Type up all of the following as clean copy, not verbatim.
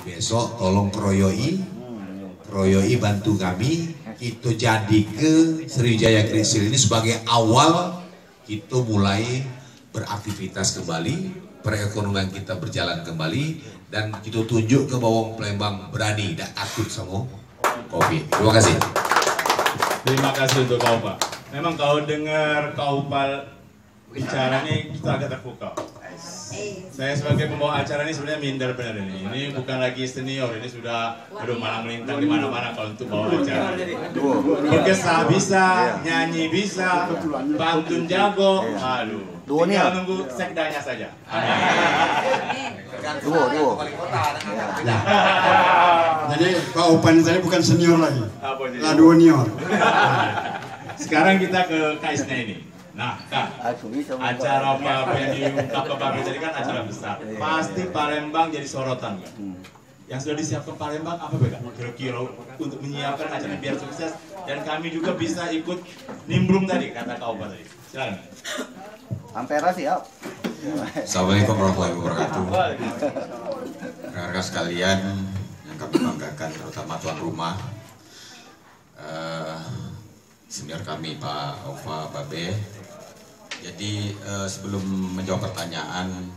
besok tolong keroyoi bantu kami, kita jadi ke Sriwijaya Great Seal ini sebagai awal kita mulai beraktivitas kembali, perekonomian kita berjalan kembali, dan kita tunjuk ke bahwa Palembang berani dan takut sama COVID. Terima kasih. Terima kasih untuk kau Pak. Memang kau dengar kau Pak bicara nih kita agak terpukau. Saya sebagai pembawa acara ini sebenarnya minder benar ini. Ini bukan lagi senior, ini sudah malang melintang di mana-mana kalau untuk bawa acara. Berkesah bisa, nyanyi bisa, pantun jago. Aduh. Tinggal nunggu sekdanya saja. Amin. Duo. Jadi Pak Opan saya bukan senior lagi. Lah junior. Sekarang kita ke Kaisnya ini. Nah, Kak, acara apa yang diungkap ke Pak tadi kan acara besar. Pasti Palembang jadi sorotan, Kak. Yang sudah disiapkan Palembang apa, Kak? Kira-kira untuk menyiapkan acara biar sukses dan kami juga bisa ikut nimbrung tadi, kata Kak Opan tadi. Silakan. Ampera siap. Assalamualaikum warahmatullahi wabarakatuh. Rekan-rekan sekalian yang kami banggakan, terutama tuan rumah, senior kami Pak Ova Babe. Jadi sebelum menjawab pertanyaan,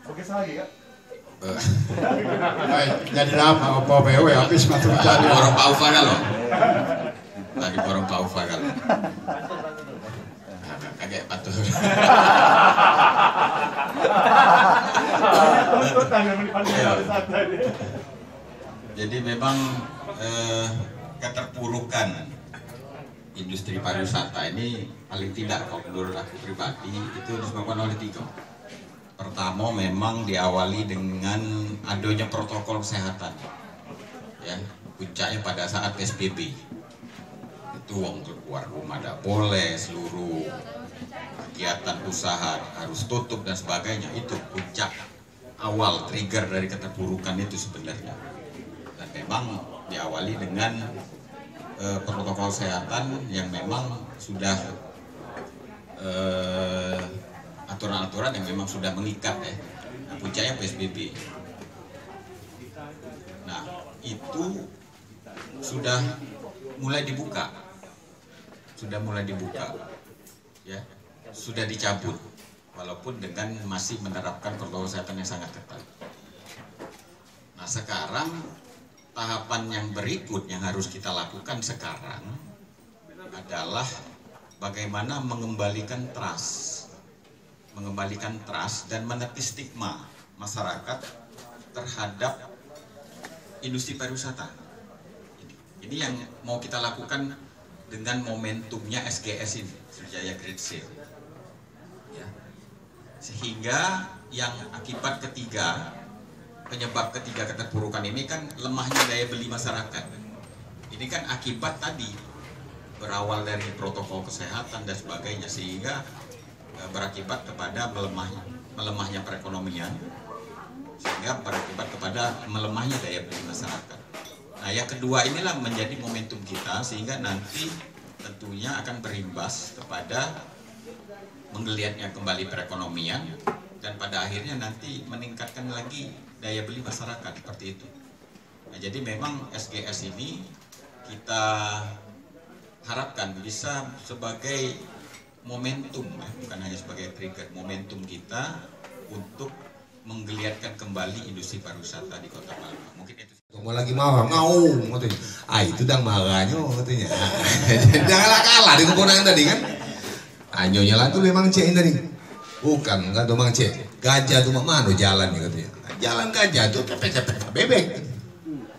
Oke, lagi Kak. Jadi apa BW habis masuk tadi borong Pak Ova kan loh. Tadi borong Pak Ova kan. Agak patuh. Jadi memang keterpurukan industri pariwisata ini paling tidak kalau menurut aku pribadi itu disebabkan oleh 3. Pertama memang diawali dengan adanya protokol kesehatan, ya puncaknya pada saat PSBB itu uang keluar rumah tidak boleh, seluruh kegiatan usaha harus tutup dan sebagainya. Itu puncak awal trigger dari keterpurukan itu sebenarnya, dan memang diawali dengan protokol kesehatan yang memang sudah aturan-aturan yang memang sudah mengikat ya. Nah, puncaknya PSBB. Nah, itu sudah mulai dibuka. Ya. Sudah dicabut walaupun dengan masih menerapkan protokol kesehatan yang sangat ketat. Nah, sekarang tahapan yang berikut yang harus kita lakukan sekarang adalah bagaimana mengembalikan trust dan menepis stigma masyarakat terhadap industri pariwisata. Ini yang mau kita lakukan dengan momentumnya SGS ini, Sriwijaya Great Seal. Ya. Sehingga yang akibat penyebab ketiga keterpurukan ini kan lemahnya daya beli masyarakat. Ini kan akibat tadi berawal dari protokol kesehatan dan sebagainya, sehingga berakibat kepada melemahnya perekonomian, sehingga berakibat kepada melemahnya daya beli masyarakat. Nah, yang kedua inilah menjadi momentum kita, sehingga nanti tentunya akan berimbas kepada menggeliatnya kembali perekonomian dan pada akhirnya nanti meningkatkan lagi daya beli masyarakat seperti itu. Nah, jadi memang SGS ini kita harapkan bisa sebagai momentum, bukan hanya sebagai trigger, momentum kita untuk menggeliatkan kembali industri pariwisata di Kota Palembang. Mungkin itu. Mau lagi marah, ngaung katanya. Itu dang marahnya katanya. Janganlah kalah di keponakan tadi kan. Anyonya lah tuh memang cek tadi. Bukan, enggak tuh mang cek. Gajah tuh mana jalan nih katanya. Jalan gajah tuh cepet-cepet bebek.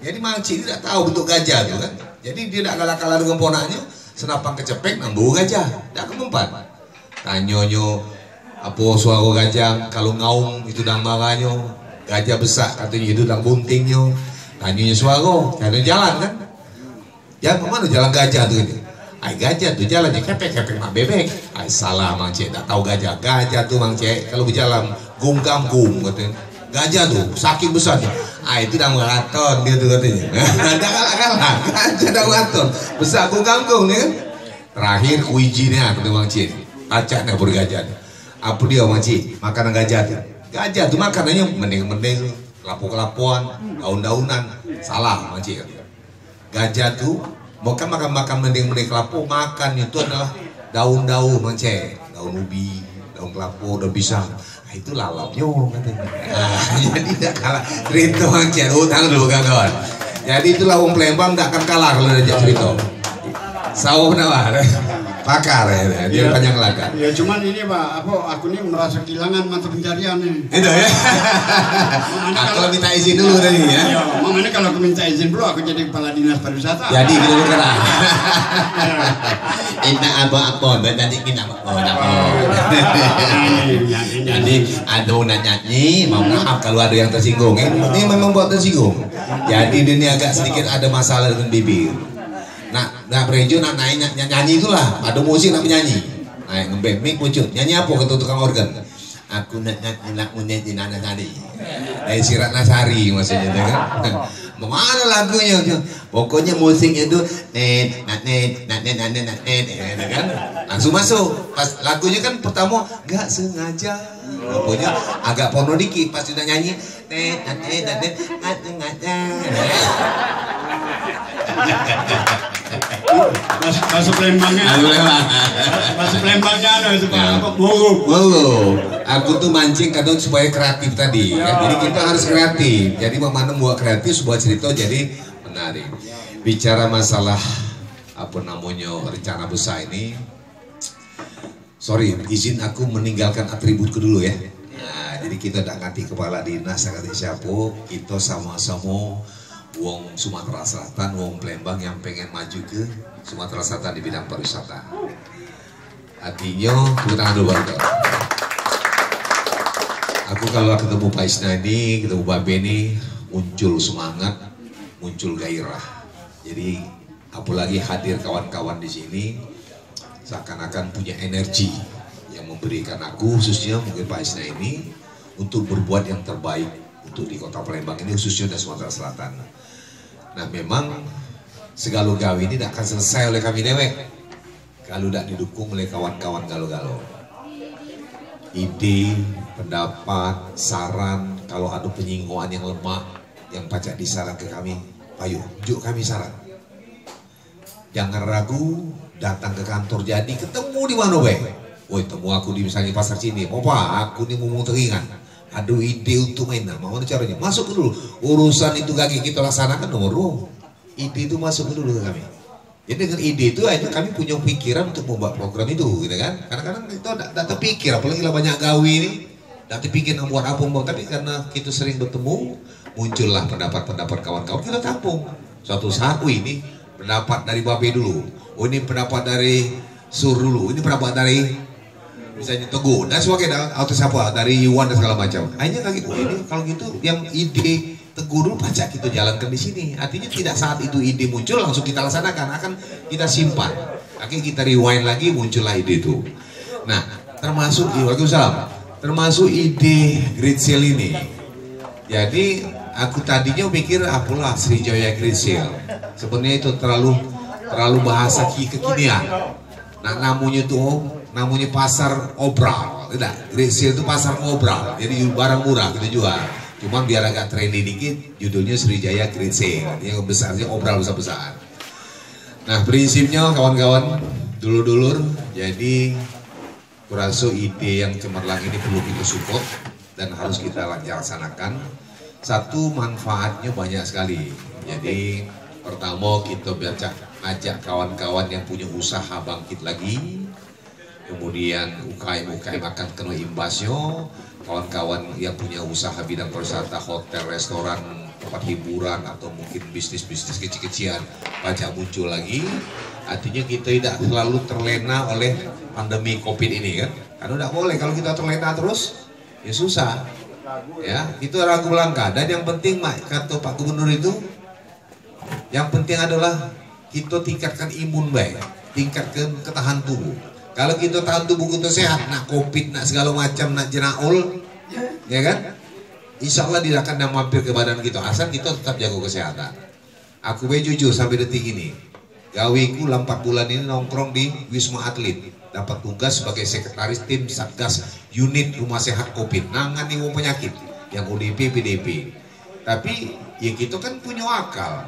Jadi mang cek tidak tahu bentuk gajah tuh kan. Jadi dia tidak kalah-kalah dengan ponaknya. Senapang kecepek nambu gajah. Tidak kemempat. Tanyonyo apa suara gajah kalau ngaung itu dang marahnya. Gajah besar katanya itu dang buntingnya. Tanyanya suara, katanya jalan kan? Jalan kemana? Jalan gajah tuh ini. Gajah tuh jalannya kepek-kepek mak bebek. Salah mang cek, tak tahu gajah. Gajah tuh mang cek kalau berjalan gum kampung katanya. Gajah tuh saking besarnya. Itu dah maraton dia tuh katanya. Dah kalah. Gajah dah maraton. Besar gum kampung nih kan. Terakhir kuijinya kata mang cek. Acaknya bergajah. Apa dia mang cek? Makanan gajah tuh. Gajah tuh makanannya mending-mending kelapu-kelapuan, daun-daunan. Salah, Mancik. Gajah tuh bukan makan mending kelapu, makan itu adalah daun-daun, Mancik. Daun ubi, daun kelapu, daun pisang. Nah, itu lalapnya katanya. Jadi tidak kalah. Cerita Mancik, utang dulu kawan. Jadi itulah wong Palembang tidak akan kalah kalau ada cerita. Sawah nawar. Pakar ya, dia panjang laga. Ya cuman ini Pak, aku ini merasa kehilangan mata pencarian ini. Itu ya. Aku minta izin dulu tadi ya. Iya, makanya kalau aku minta izin dulu aku jadi kepala dinas pariwisata. Jadi kita bergerak. Inna abon nanti kita Jadi ada nyanyi, mau maaf kalau ada yang tersinggung. Ini memang buat tersinggung. Jadi ini agak sedikit ada masalah dengan bibir. Nah Prejo nak naik nyanyi itulah, ada musik nak menyanyi. Naik ngeband mic muncul, nyanyi apa kata tukang organ? Aku nak nyanyi nana tadi. Dari Sirat Nasari maksudnya kan. Mana lagunya? Pokoknya musiknya itu net kan. Langsung masuk. Pas lagunya kan pertama gak sengaja. Pokoknya agak porno dikit pas sudah nyanyi net. Masuk Palembangnya. Masuk Palembangnya ada itu Pak. Aku tuh mancing kadang supaya kreatif tadi. Ya. Jadi kita harus kreatif. Jadi mana buat kreatif sebuah cerita jadi menarik. Bicara masalah apa namanya rencana besar ini. Sorry, izin aku meninggalkan atributku dulu ya. Nah, jadi kita tidak ngerti kepala dinas, ngerti siapa. Kita sama-sama wong Sumatera Selatan, wong Palembang yang pengen maju ke Sumatera Selatan di bidang pariwisata. Artinya, tepuk tangan dulu Bang. Aku kalau ketemu Pak Isna ini, ketemu Pak Beni, muncul semangat, muncul gairah. Jadi, apalagi hadir kawan-kawan di sini, seakan-akan punya energi yang memberikan aku, khususnya mungkin Pak Isna ini, untuk berbuat yang terbaik untuk di Kota Palembang ini, khususnya di Sumatera Selatan. Nah memang segala gawe ini tidak akan selesai oleh kami dewek kalau tidak didukung oleh kawan-kawan galo-galo. Ide, pendapat, saran, kalau ada penyinggungan yang lemah yang pacak disaran ke kami, ayo juk kami saran. Jangan ragu, datang ke kantor jadi ketemu di mana be? Woi temu aku di misalnya pasar sini, mau pak aku nih mau teringan. Aduh ide untuk mainan, mau caranya masuk dulu urusan itu kaki kita laksanakan nomor ide itu masuk dulu ke kami. Jadi dengan ide itu aja kami punya pikiran untuk membuat program itu, gitu kan? Kadang-kadang kita tidak terpikir, apalagi lah banyak gawe ini, tidak terpikir buat apa mau, tapi karena kita sering bertemu, muncullah pendapat-pendapat kawan-kawan kita tampung. Suatu saat, ini pendapat dari Babe dulu, ini pendapat dari Sur dulu, ini pendapat dari misalnya Teguh dan sebagainya atau siapa dari Iwan dan segala macam. Hanya kali ini kalau gitu yang ide Teguh dulu pacak kita jalankan di sini. Artinya tidak saat itu ide muncul langsung kita laksanakan, akan kita simpan. Akhirnya kita rewind lagi muncullah ide itu. Nah, termasuk Waalaikumsalam. Termasuk ide Great Sale ini. Jadi aku tadinya pikir apalah Sriwijaya Great Sale. Sebenarnya itu terlalu bahasa kekinian. Nah, namanya pasar obral, tidak? Great Sale itu pasar obral, jadi barang murah kita jual. Cuman biar agak trendy dikit, judulnya Sriwijaya Great Sale, yang besarnya obral besar-besar. Nah, prinsipnya kawan-kawan, dulur-dulur, jadi kurasa ide yang cemerlang ini perlu kita support dan harus kita laksanakan. Satu, manfaatnya banyak sekali. Jadi pertama kita ajak kawan-kawan yang punya usaha bangkit lagi. Kemudian UKM akan kena imbasnya, kawan-kawan yang punya usaha bidang pariwisata, hotel, restoran, tempat hiburan atau mungkin bisnis-bisnis kecil-kecilan pajak muncul lagi. Artinya kita tidak selalu terlena oleh pandemi COVID ini kan, karena tidak boleh kalau kita terlena terus ya susah ya, itu ragu langkah. Dan yang penting kata Pak Gubernur itu, yang penting adalah kita tingkatkan imun baik, tingkatkan ketahanan tubuh. Kalau kita tahan tubuh kita sehat, nak COVID, nak segala macam, nak jenaul, ya kan? Insya Allah tidak akan mampir ke badan kita, asal kita tetap jaga kesehatan. Aku jujur sampai detik ini, gaweku 4 bulan ini nongkrong di Wisma Atlet, dapat tugas sebagai sekretaris tim Satgas unit rumah sehat COVID, nangani penyakit yang ODP, PDP. Tapi ya kita kan punya akal,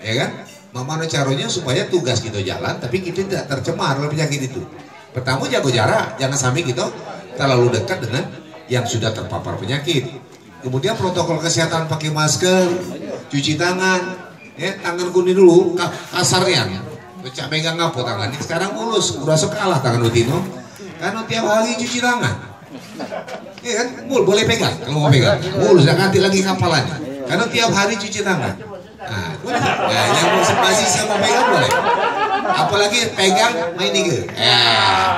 ya kan? Mana caranya supaya tugas kita jalan, tapi kita tidak tercemar oleh penyakit itu. Pertama, jaga jarak, jangan sampai kita terlalu dekat dengan yang sudah terpapar penyakit. Kemudian protokol kesehatan, pakai masker, cuci tangan, ya tangan kuning dulu, kasarnya. Cak megang apa tangan? Sekarang mulus, udah sekalah tangan Utino, karena tiap hari cuci tangan. Ya kan, boleh pegang kalau mau pegang, mulus, jangan nanti lagi kapalannya, karena tiap hari cuci tangan. Nah, yang masih sama pegang boleh. Apalagi pegang main nih,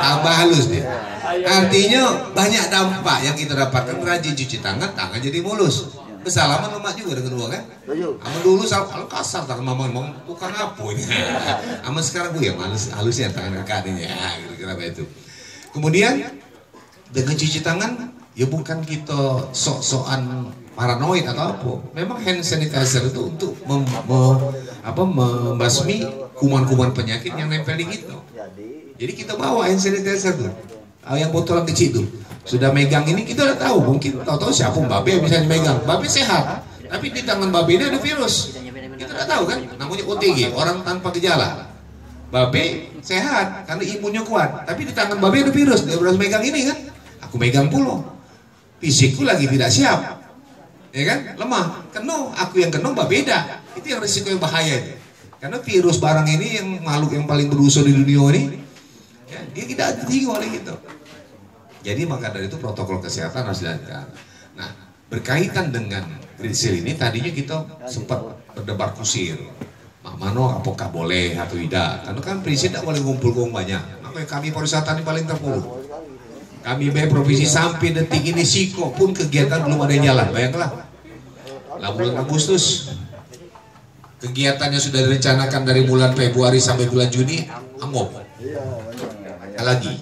tambah halus dia. Artinya banyak dampak yang kita dapatkan, rajin cuci tangan, tangan jadi mulus. Kesalaman lemak juga dengan dua kan. Aman dulu kalau kasar tangan mama ngomong bukan apa ini. Aman sekarang gue yang halusnya tangan kakaknya, kira-kira itu. Kemudian dengan cuci tangan, ya bukan kita sok-sokan paranoid atau apa. Memang hand sanitizer itu untuk membasmi kuman-kuman penyakit yang nempel di kita. Jadi kita bawa hand sanitizer tuh, yang botolan kecil tuh. Sudah megang ini kita udah tahu, mungkin tahu-tahu siapa babe misalnya megang, babe sehat, tapi di tangan babe ini ada virus. Kita udah tahu kan, namanya OTG, orang tanpa gejala. Babe sehat karena imunnya kuat, tapi di tangan babe ada virus. Dia harus megang ini kan, aku megang pula, fisikku lagi tidak siap. Ya kan, lemah, kena, aku yang kena beda, itu yang risiko yang bahaya itu. Karena virus barang ini yang makhluk yang paling berusaha di dunia ini, ya, dia tidak tinggi oleh gitu. Jadi maka dari itu protokol kesehatan harus dilakukan. Nah, berkaitan dengan Green Seal ini tadinya kita sempat berdebar kusir, mano apakah boleh atau tidak? Karena kan prinsip tidak boleh ngumpul banyak. Makanya kami pariwisata ini paling terpuruk. Kami provinsi sampai detik ini siko pun kegiatan belum ada yang jalan. Bayangkanlah, bulan Agustus kegiatannya sudah direncanakan dari bulan Februari sampai bulan Juni, amok. Lagi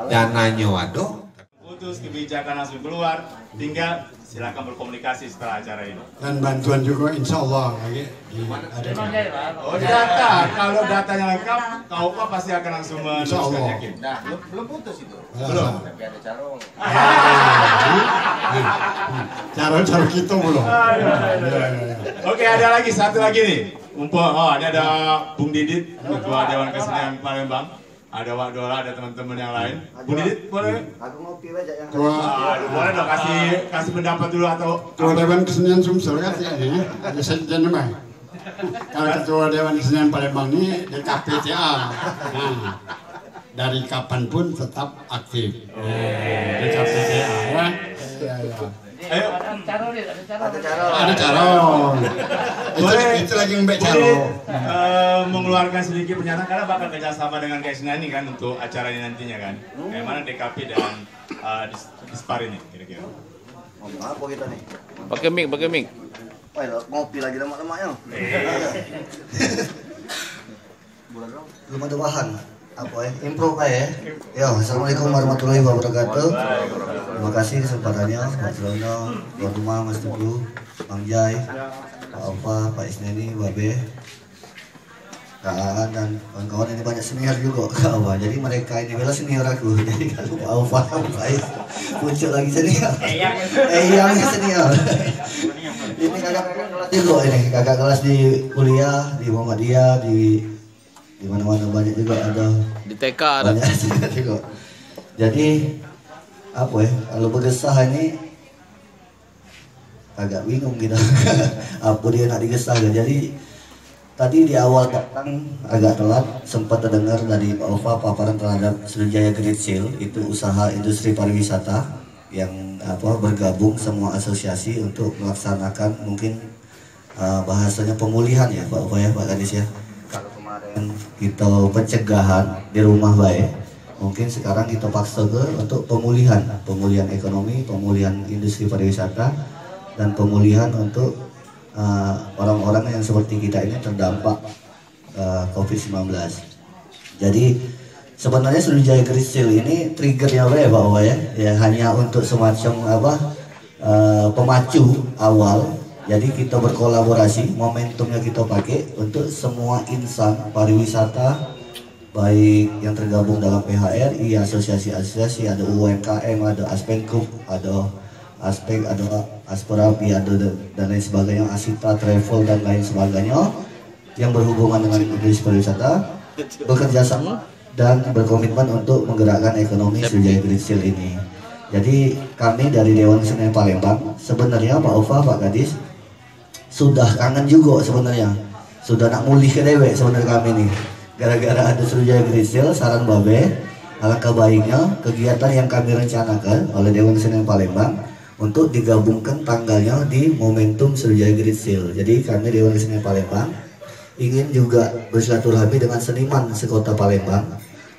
dananya waduh. Putus kebijakan langsung keluar, tinggal silakan berkomunikasi setelah acara ini. Dan bantuan juga insya Allah ada. Oh data, kalau datanya lengkap, kau pasti akan langsung meneruskan yakin. Nah, belum putus itu. Belum. Tapi ada carong. Cara kita belum. Oke, ada lagi satu lagi nih. Ini ada Bung Didit, Ketua Dewan Kesenian Palembang. Ada Wak Dora, ada teman-teman yang lain. Bung Didit, boleh? Aku ngopi aja yang. Boleh dong, kasih pendapat dulu atau. Ketua Dewan Kesenian Sumsel kan ya, ada sekjen mah. Kalau Ketua Dewan Kesenian Palembang ini di KPTA. Nah, dari kapanpun tetap aktif. Di KPTA ya. Ayo. Ada carong. Itu lagi mbak carong. Mengeluarkan sedikit pernyataan karena bakal kerjasama dengan KSNI ini kan untuk acara ini nantinya kan. Kayak mana DKP dan Dispar ini kira-kira. Apa kita nih? Pakai mic. Wah, ngopi lagi lemak-lemaknya. Belum ada bahan. Apa ya? Impro ya? Ya, assalamualaikum warahmatullahi wabarakatuh. Terima kasih kesempatannya, Mas Rono, Tuan Rumah, Mas Teguh, Bang Jai, Pak Alfa, Pak Isneni, Babe, Kak Aan dan kawan-kawan ini banyak senior juga. Jadi mereka ini bela senior aku. Jadi kalau Pak Alfa, Pak Is muncul lagi senior. Yang senior. Ini kakak kelas juga ini, kakak kelas di kuliah di Muhammadiyah di mana-mana banyak juga ada di TK ada banyak juga. Jadi apa ya, kalau bergesah ini agak bingung gitu. Apa dia nak digesah kan. Jadi tadi di awal datang agak telat, sempat terdengar dari Pak Alfa paparan terhadap Sriwijaya Great Seal, itu usaha industri pariwisata yang bergabung semua asosiasi untuk melaksanakan mungkin bahasanya pemulihan ya Pak Alfa ya, Pak Kadis ya. Kalau kemarin kita pencegahan di rumah baik, mungkin sekarang kita paksa untuk pemulihan ekonomi, pemulihan industri pariwisata, dan pemulihan untuk orang-orang yang seperti kita ini terdampak COVID-19. Jadi sebenarnya Sriwijaya Great Seal ini triggernya apa ya Pak Owa ya? Ya hanya untuk semacam pemacu awal. Jadi kita berkolaborasi, momentumnya kita pakai untuk semua insan pariwisata, baik yang tergabung dalam PHRI, asosiasi-asosiasi, ada UMKM, ada Aspek Group, ada Aspera, Piado dan lain sebagainya, Asita Travel dan lain sebagainya yang berhubungan dengan industri pariwisata bekerja sama dan berkomitmen untuk menggerakkan ekonomi Sriwijaya Great Seal ini. Jadi kami dari Dewan Kesenian Palembang sebenarnya Pak Ova, Pak Kadis sudah kangen juga sebenarnya, sudah nak mulih ke dewek sebenarnya kami nih. Gara-gara ada Sriwijaya Great Seal, saran Babe, alangkah baiknya kegiatan yang kami rencanakan oleh Dewan Kesenian Palembang untuk digabungkan tanggalnya di momentum Sriwijaya Great Seal. Jadi kami Dewan Kesenian Palembang ingin juga bersilaturahmi dengan seniman sekota Palembang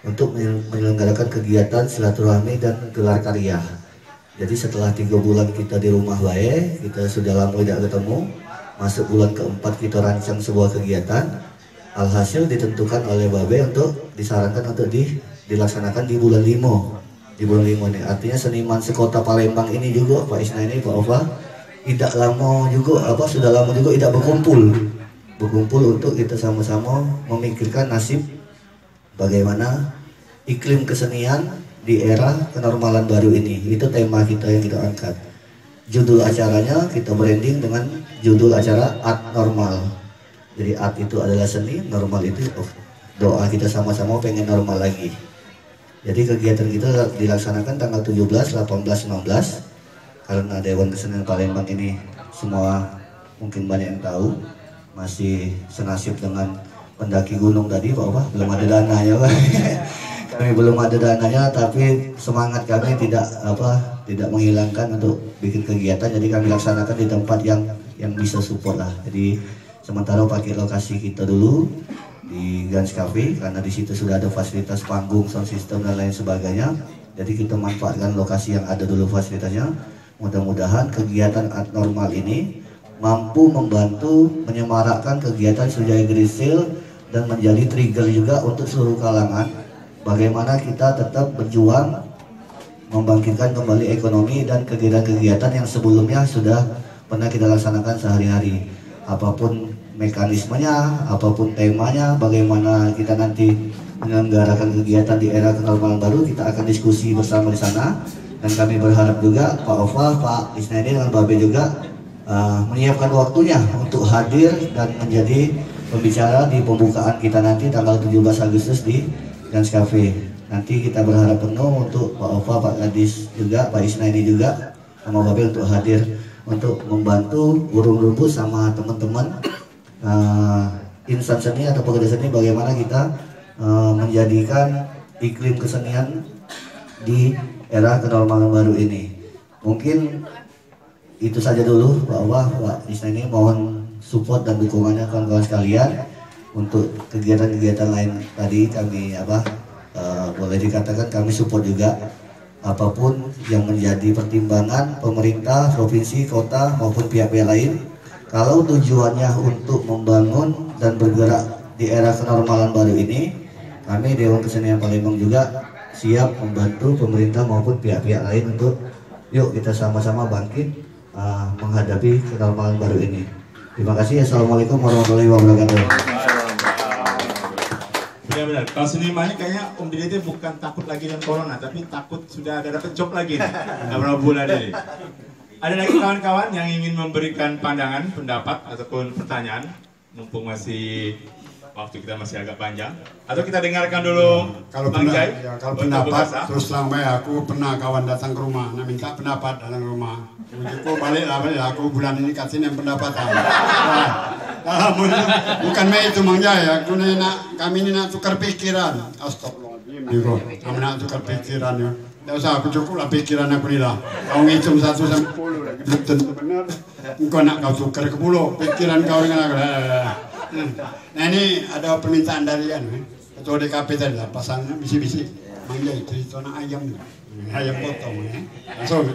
untuk menyelenggarakan kegiatan silaturahmi dan gelar karya. Jadi setelah 3 bulan kita di rumah bae, kita sudah lama tidak ketemu, masuk bulan keempat kita rancang sebuah kegiatan. Alhasil ditentukan oleh Babe untuk disarankan untuk dilaksanakan di bulan 5. Di bulan 5 ini artinya seniman sekota Palembang ini juga Pak Isna ini, Pak Ova, tidak lama juga sudah lama juga tidak berkumpul untuk kita sama-sama memikirkan nasib bagaimana iklim kesenian di era kenormalan baru ini. Itu tema kita yang kita angkat. Judul acaranya kita branding dengan judul acara Art Normal. Jadi art itu adalah seni, normal itu doa kita sama-sama pengen normal lagi. Jadi kegiatan kita dilaksanakan tanggal 17, 18, 19 karena Dewan Kesenian Palembang ini semua mungkin banyak yang tahu masih senasib dengan pendaki gunung tadi, Pak Opa, belum ada dananya Pak. Kami belum ada dananya, tapi semangat kami tidak menghilangkan untuk bikin kegiatan. Jadi kami laksanakan di tempat yang bisa support lah. Jadi sementara pakai lokasi kita dulu di Gans Cafe karena di situ sudah ada fasilitas panggung, sound system dan lain sebagainya. Jadi kita manfaatkan lokasi yang ada dulu fasilitasnya. Mudah-mudahan kegiatan Art Normal ini mampu membantu menyemarakkan kegiatan Sriwijaya Great Seal dan menjadi trigger juga untuk seluruh kalangan. Bagaimana kita tetap berjuang membangkitkan kembali ekonomi dan kegiatan-kegiatan yang sebelumnya sudah pernah kita laksanakan sehari-hari. Apapun mekanismenya, apapun temanya, bagaimana kita nanti menyelenggarakan kegiatan di era kenormalan baru, kita akan diskusi bersama di sana. Dan kami berharap juga Pak Ova, Pak Isna ini dengan Babe juga menyiapkan waktunya untuk hadir dan menjadi pembicara di pembukaan kita nanti tanggal 17 Agustus di Gans Cafe. Nanti kita berharap penuh untuk Pak Ova, Pak Kadis juga, Pak Isna ini juga sama Babe untuk hadir untuk membantu urung rumput sama teman-teman insan seni atau pekerja seni bagaimana kita menjadikan iklim kesenian di era kenormalan baru ini. Mungkin itu saja dulu Pak Ova, Pak Isna ini, mohon support dan dukungannya kawan-kawan sekalian untuk kegiatan-kegiatan lain tadi kami boleh dikatakan kami support juga. Apapun yang menjadi pertimbangan pemerintah, provinsi, kota maupun pihak-pihak lain, kalau tujuannya untuk membangun dan bergerak di era kenormalan baru ini, kami Dewan Kesenian Palembang juga siap membantu pemerintah maupun pihak-pihak lain untuk yuk kita sama-sama bangkit menghadapi kenormalan baru ini. Terima kasih. Assalamualaikum warahmatullahi wabarakatuh. Ya benar, kalau seniman ini kayaknya Om Dede itu bukan takut lagi dengan corona, tapi takut sudah ada dapat job lagi nih, berapa bulan ini. Ada lagi kawan-kawan yang ingin memberikan pandangan, pendapat, ataupun pertanyaan, mumpung masih waktu kita masih agak panjang. Atau kita dengarkan dulu kalau Bang Jai. Ya, kalau pendapat, terus terang aku pernah kawan datang ke rumah, minta pendapat dalam rumah. Ujiku balik, aku bulan ini kasih yang pendapatan. Bukan itu Mang Jai, kami ini nak tukar pikiran. Astagfirullahaladzim. Kami nak tukar pikiran ya. Tidak usah, aku cukup lah pikiran aku ni lah. Kau ngitung 1 sampai 10 lagi belum tentu benar. Engkau nak kau tukar ke 10, pikiran kau dengan aku. Nah ini ada permintaan dari Ketua DKP tadi lah, pasangnya bisi-bisi. Mang Jai cerita nak ayam ni, ayam potong ya. So,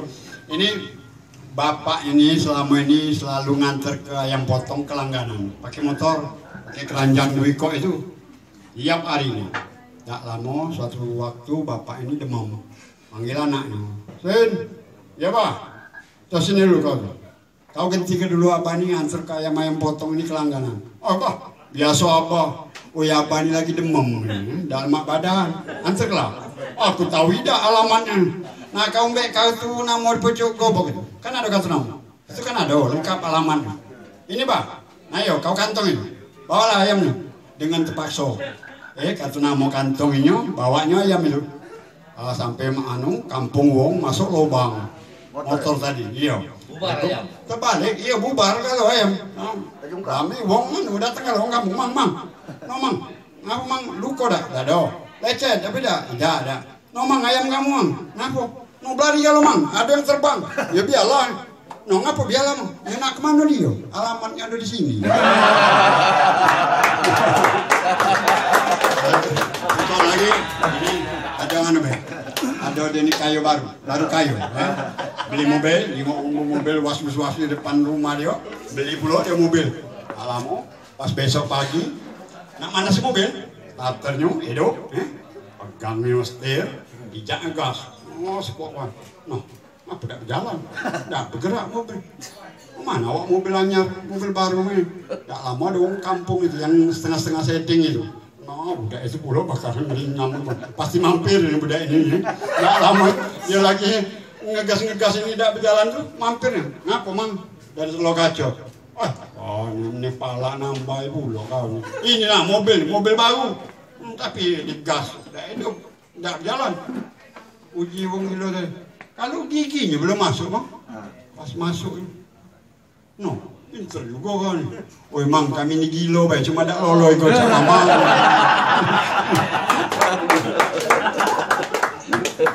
ini Bapak ini selama ini selalu nganter ke ayam potong ke langganan, pakai motor, pakai keranjang Dwiko itu, tiap hari ini. Tak lama suatu waktu Bapak ini demam, panggil anaknya, Sen, ya Pak, terus sini dulu kau ketika dulu Abah ini nganter ke ayam potong ini ke langganan. Oh Pak, biasa Abah, oh ya Abah ini lagi demam, dalam badan, anterlah. Aku tahu tidak alamatnya. Nah kau tuh nomor pocok gobok itu, kan ada kartu nama. Itu kan ada lengkap alamatnya. Ini Pak, ayo kau kantongin, bawalah ayamnya dengan terpaksa. Kata nama kantonginnya, bawanya ayam itu. Sampai kampung wong masuk lubang motor tadi, iya. Bubar ayam. Terbalik, iya bubar kalau ayam. Kami wong udah datang kalau kampung mang. Ngapa mang luko dah? Dah do. Lecet tapi dah. Dah. Mang ayam kamu mang. Ngapa? Mau berlari kalau mang? Ada yang terbang. Ya biarlah. Ngapa biarlah mang? Enak kemana dia? Alamatnya ada di sini. Itu lagi ini ada mana be? Ada ini kayu baru kayu. Beli mobil was di depan rumah dia. Beli pula dia mobil. Alamu pas besok pagi, nak mana si mobil? Starternya hidup, pegangnya setir, bijak ngegas. Sekolah. Nah, apa dah berjalan? Dah bergerak mobil. Mana awak mobil anyar, mobil baru ini? Tak lama ada orang kampung itu yang setengah setting itu. Nah, budak itu pula bakal ngeringan, pasti mampir ini budak ini. Tak lama dia lagi ngegas ini tak berjalan tuh mampirnya. Ngapa mang? Dari Lokajo. Ini pala nambah pula kau. Ini lah mobil baru. Tapi digas, tak berjalan. Uji wong gila tadi. Kalau giginya belum masuk bang, pas masuk, no, pinter juga kan. Oh emang kami ni gila baik, cuma tak lolo ikut sama mang.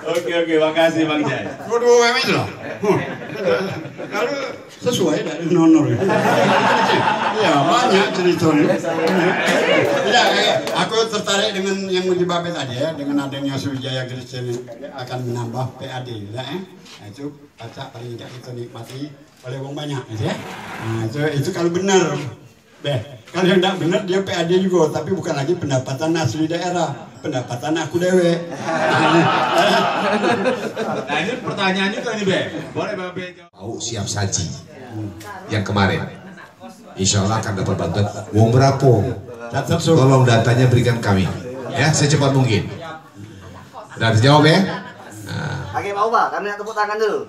Oke, makasih Bang Jai. Dua itu lah. Kalau sesuai dari honor. Ya banyak ceritanya. Ya, aku tertarik dengan yang Mujibabe tadi ya, dengan adanya Sriwijaya Green akan menambah PAD, ya. Itu baca paling tidak kita nikmati oleh orang banyak, ya. Nah, itu kalau benar. Kalau yang tidak benar dia PAD juga, tapi bukan lagi pendapatan asli daerah, pendapatan aku dewe. Nah ini pertanyaannya tuh ini Be, boleh Babe jawab? Tahu siap saji yang kemarin, insya Allah akan dapat bantuan. Uang berapa? Tolong datanya berikan kami, ya secepat mungkin. Udah dijawab ya? Oke mau Pak, kami nak tepuk tangan dulu.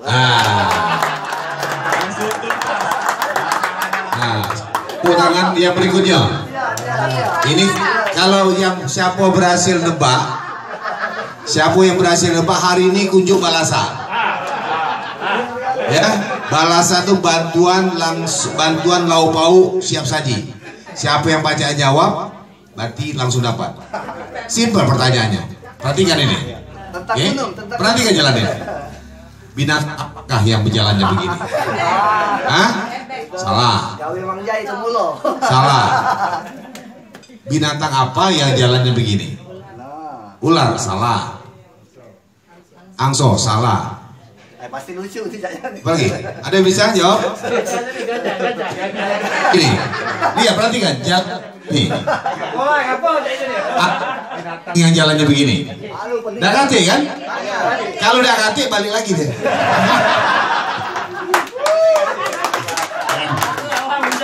Tepuk tangan yang berikutnya. Ini kalau yang siapa berhasil nebak, hari ini kunjung balasan. Ya, balasan itu bantuan lauk pauk siap saji. Siapa yang baca jawab, berarti langsung dapat. Simpel pertanyaannya. Perhatikan ini. Perhatikan jalannya. Binatang apakah yang berjalannya begini? Hah? Salah. Salah. Binatang apa yang jalannya begini? Ular, salah. Angso, salah. Pasti lucu tidaknya. Pergi. Ada yang bisa jawab? Ini. Lihat, perhatikan. Nih. Yang jalannya begini. Dah kate kan? Kalau dah kate balik lagi deh.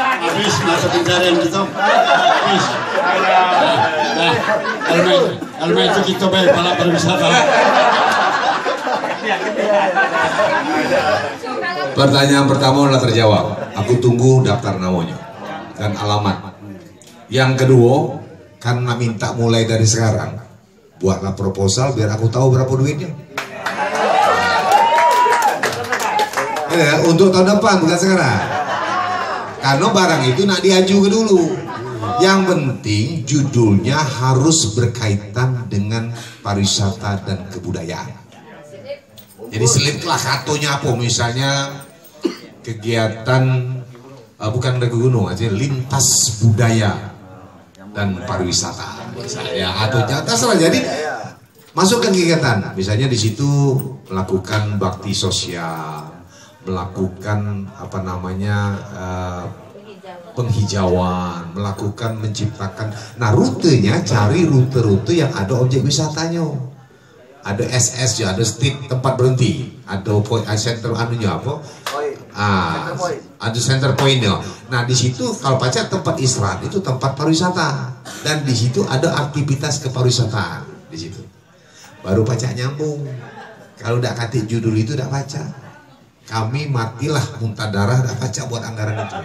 Habis masa pencarian kita. Habis. Alma itu kita baik pala pariwisata. Pertanyaan pertama sudah terjawab. Aku tunggu daftar namanya dan alamat. Yang kedua, karena minta mulai dari sekarang, buatlah proposal biar aku tahu berapa duitnya. Ya, untuk tahun depan bukan sekarang. Karena barang itu nak diajukan dulu. Yang penting judulnya harus berkaitan dengan pariwisata dan kebudayaan. Jadi seliplah katonya apa, misalnya kegiatan bukan mendaki gunung aja, lintas budaya dan pariwisata misalnya, atau terserah. Jadi masukkan kegiatan, misalnya di situ melakukan bakti sosial, melakukan apa namanya penghijauan, melakukan menciptakan. Nah rutenya cari rute-rute yang ada objek wisatanya. Ada SS ya, ada stick tempat berhenti, ada point center anunya apa? Ada center pointnya. Nah di situ kalau pacar tempat istirahat itu tempat pariwisata, dan di situ ada aktivitas kepariwisataan di situ. Baru pacar nyambung. Kalau tidak katik judul itu tidak baca. kami matilah muntah darah baca buat anggaran itu.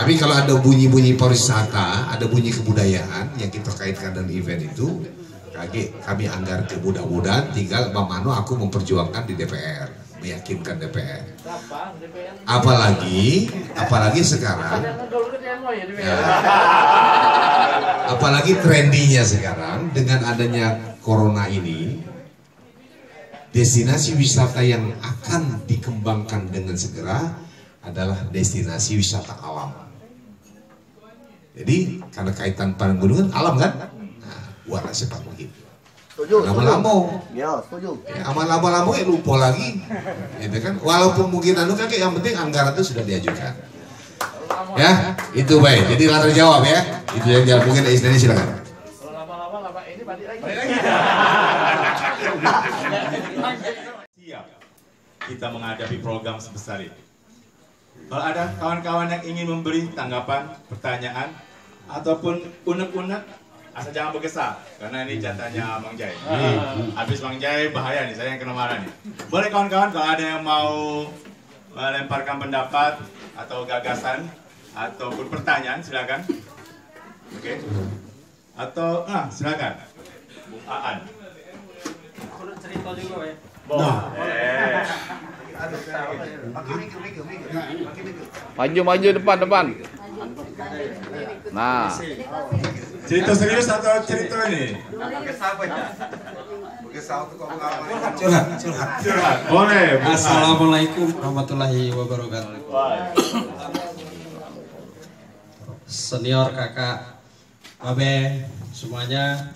Tapi kalau ada bunyi-bunyi pariwisata, ada bunyi kebudayaan yang kita kaitkan dengan event itu, kami anggar ke mudah-mudahan tinggal Bang Mano aku memperjuangkan di DPR, meyakinkan DPR. Apalagi sekarang, ya, apalagi trendinya sekarang dengan adanya corona ini, destinasi wisata yang akan dikembangkan dengan segera adalah destinasi wisata alam. Jadi karena kaitan Paranggunungan alam kan, nah, buat sepak begitu. Lama-lama, ya, lama-lama ya lupa lagi, gitu kan. Walaupun mungkin kan yang penting anggaran itu sudah diajukan. Ya, itu baik. Jadi latar jawab ya. Itu yang jawab mungkin istilahnya silakan. Siap kita menghadapi program sebesar itu. Kalau ada kawan-kawan yang ingin memberi tanggapan, pertanyaan, ataupun unek-unek, asal jangan bergesah, karena ini jatahnya Bang Jai. Habis Bang Jai bahaya nih, saya yang kena marah nih. Boleh kawan-kawan kalau ada yang mau melemparkan pendapat atau gagasan ataupun pertanyaan, silakan. Oke. Atau silakan. Bung Aan. Aku cerita juga ya. Maju depan. Nah. Cerita serius atau cerita ini? Curhat. Boleh. Assalamualaikum warahmatullahi wabarakatuh. Senior kakak, Babe, semuanya.